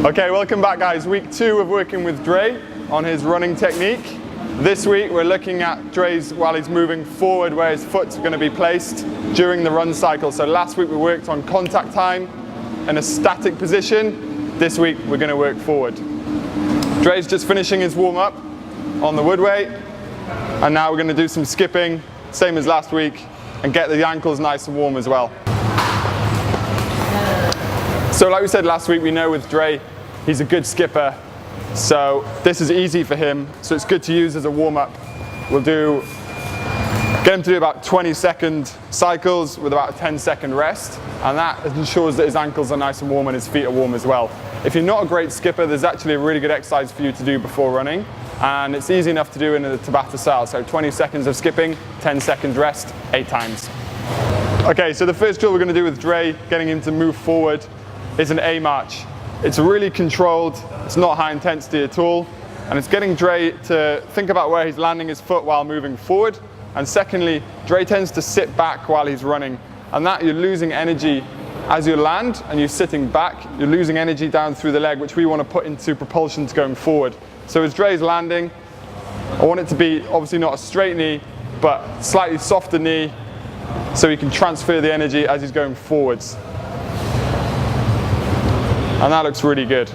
Okay, welcome back guys. Week 2 of working with Dre on his running technique. This week we're looking at Dre's while he's moving forward, where his foot's going to be placed during the run cycle. So last week we worked on contact time and a static position. This week we're going to work forward. Dre's just finishing his warm-up on the wood weight, and now we're going to do some skipping, same as last week, and get the ankles nice and warm as well. So like we said last week, we know with Dre, he's a good skipper, so this is easy for him, so it's good to use as a warm-up. We'll get him to do about 20-second cycles with about a 10-second rest, and that ensures that his ankles are nice and warm and his feet are warm as well. If you're not a great skipper, there's actually a really good exercise for you to do before running, and it's easy enough to do in the Tabata style. So 20 seconds of skipping, 10 seconds rest, 8 times. Okay, so the first drill we're going to do with Dre, getting him to move forward, is an A march. It's really controlled, it's not high intensity at all, and it's getting Dre to think about where he's landing his foot while moving forward. And secondly, Dre tends to sit back while he's running, and that you're losing energy as you land and you're sitting back, you're losing energy down through the leg, which we want to put into propulsion to going forward. So as Dre's landing, I want it to be obviously not a straight knee, but slightly softer knee, so he can transfer the energy as he's going forwards. And that looks really good.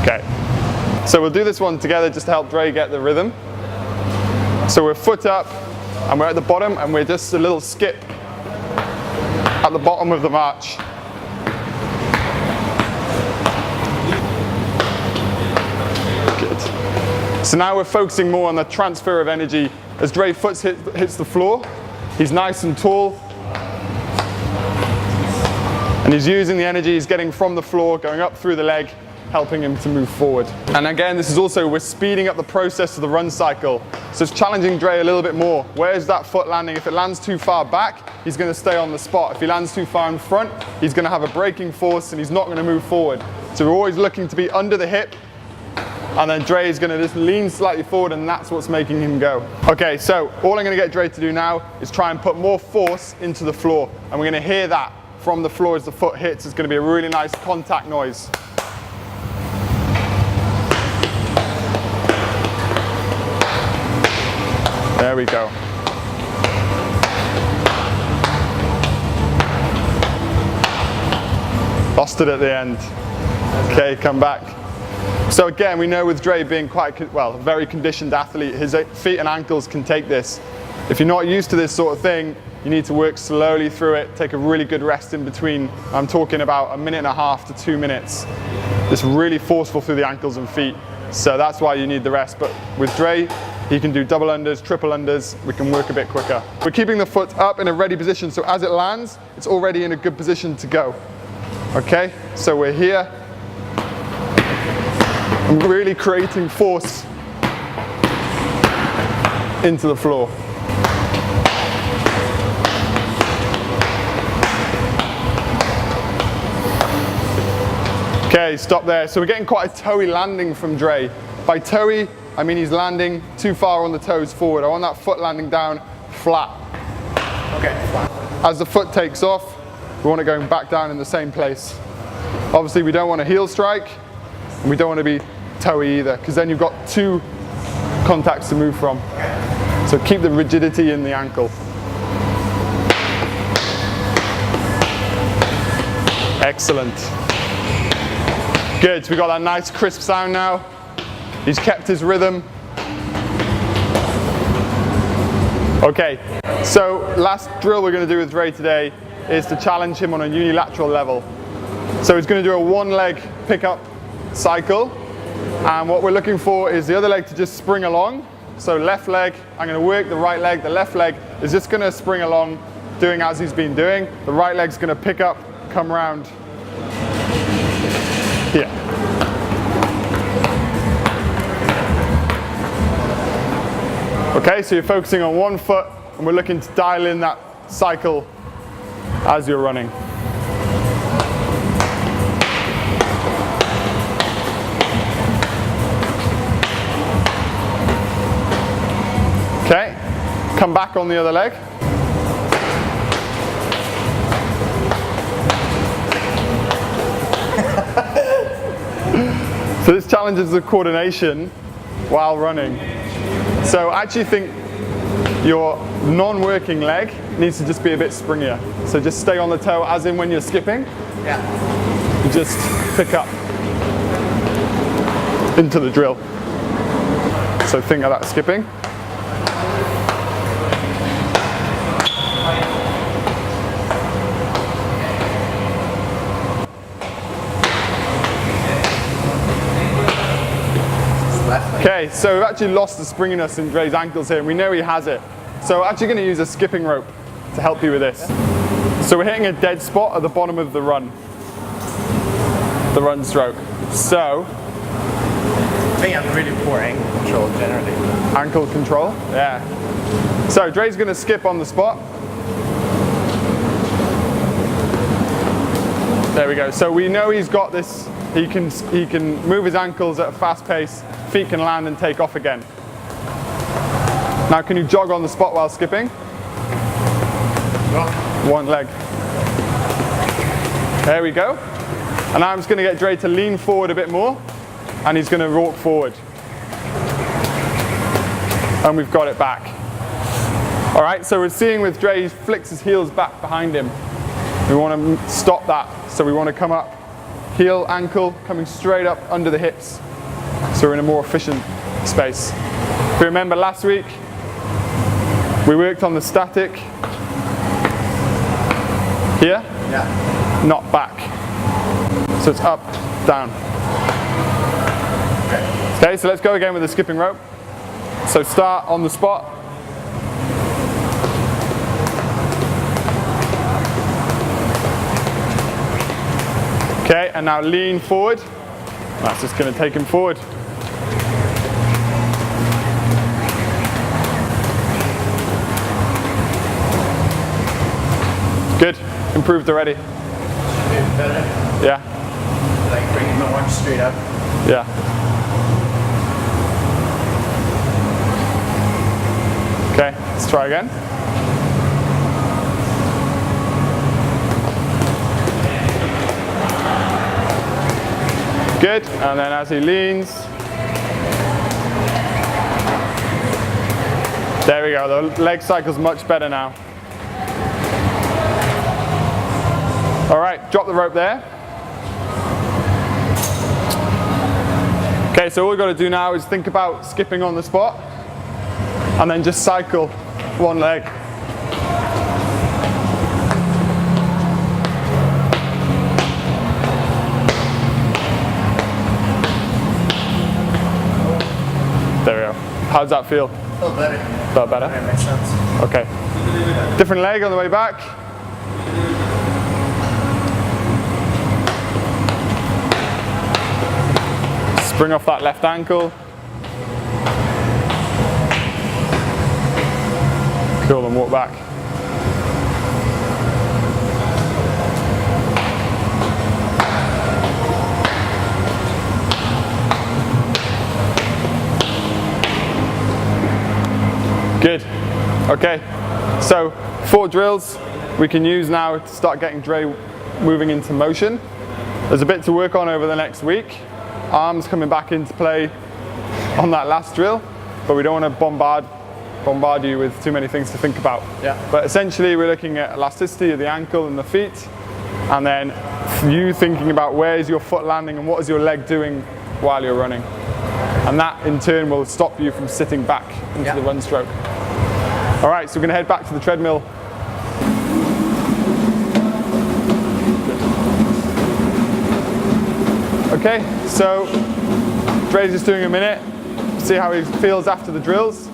Okay, so we'll do this one together just to help Dre get the rhythm. So we're foot up, and we're at the bottom, and we're just a little skip at the bottom of the march. Good. So now we're focusing more on the transfer of energy. As Dre's foot hits the floor, he's nice and tall, and he's using the energy he's getting from the floor, going up through the leg, helping him to move forward. And again, this is also, we're speeding up the process of the run cycle. So it's challenging Dre a little bit more. Where's that foot landing? If it lands too far back, he's going to stay on the spot. If he lands too far in front, he's going to have a braking force and he's not going to move forward. So we're always looking to be under the hip, and then Dre is going to just lean slightly forward, and that's what's making him go. Okay, so all I'm going to get Dre to do now is try and put more force into the floor, and we're going to hear that from the floor as the foot hits. It's going to be a really nice contact noise. There we go. Lost it at the end. Okay, come back. So again, we know with Dre being a very conditioned athlete, his feet and ankles can take this. If you're not used to this sort of thing, you need to work slowly through it, take a really good rest in between. I'm talking about 1.5 to 2 minutes. It's really forceful through the ankles and feet, so that's why you need the rest. But with Dre, he can do double unders, triple unders, we can work a bit quicker. We're keeping the foot up in a ready position, so as it lands, it's already in a good position to go. Okay, so we're here. I'm really creating force into the floor. Okay, stop there. So we're getting quite a toey landing from Dre. By toey, I mean he's landing too far on the toes forward. I want that foot landing down flat. Okay, flat. As the foot takes off, we want it going back down in the same place. Obviously we don't want a heel strike, and we don't want to be toey either, because then you've got 2 contacts to move from. So keep the rigidity in the ankle. Excellent. Good, so we've got that nice crisp sound now. He's kept his rhythm. Okay, so last drill we're going to do with Dre today is to challenge him on a unilateral level. So he's going to do a 1-leg pickup cycle, and what we're looking for is the other leg to just spring along. So left leg, I'm going to work the right leg, the left leg is just going to spring along, doing as he's been doing. The right leg's going to pick up, come round here. Okay, so you're focusing on one foot, and we're looking to dial in that cycle as you're running. Okay, come back on the other leg. So this challenges the coordination while running. So I actually think your non-working leg needs to just be a bit springier. So just stay on the toe, as in when you're skipping. Yeah. You just pick up into the drill. So think of that skipping. Okay, so we've actually lost the springiness in Dre's ankles here, and we know he has it. So we're actually going to use a skipping rope to help you with this. So we're hitting a dead spot at the bottom of the run stroke. So I think I'm really poor ankle control generally. Ankle control, yeah. So Dre's going to skip on the spot. There we go. So we know he's got this. He can move his ankles at a fast pace. Feet can land and take off again. Now, can you jog on the spot while skipping? One leg. There we go. And I'm just going to get Dre to lean forward a bit more, and he's going to walk forward. And we've got it back. All right, so we're seeing with Dre, he flicks his heels back behind him. We want to stop that, so we want to come up, heel, ankle, coming straight up under the hips. So we're in a more efficient space. If you remember last week, we worked on the static here, not back. So it's up, down. Okay, so let's go again with the skipping rope. So start on the spot. Okay, and now lean forward. That's just going to take him forward. Good, improved already. Better. Yeah. Like bringing the arms straight up. Yeah. Okay, let's try again. Good, and then as he leans. There we go, the leg cycle's much better now. All right, drop the rope there. Okay, so all we've got to do now is think about skipping on the spot and then just cycle one leg. There we go. How does that feel? A little better. Felt better? That makes sense. Okay. Different leg on the way back. Spring off that left ankle. Cool, and walk back. Good. Okay. So 4 drills we can use now to start getting Dre moving into motion. There's a bit to work on over the next week. Arms coming back into play on that last drill, but we don't want to bombard you with too many things to think about. Yeah. But essentially we're looking at elasticity of the ankle and the feet, and then you thinking about where is your foot landing and what is your leg doing while you're running. And that in turn will stop you from sitting back into the run stroke. All right, so we're gonna head back to the treadmill. Okay, so Dre's just doing a minute, see how he feels after the drills.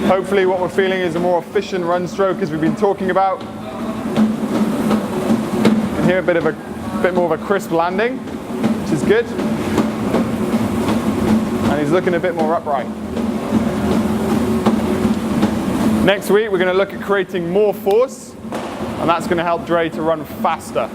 Hopefully what we're feeling is a more efficient run stroke as we've been talking about. You can hear a bit more of a crisp landing, which is good. And he's looking a bit more upright. Next week we're going to look at creating more force, and that's going to help Dre to run faster.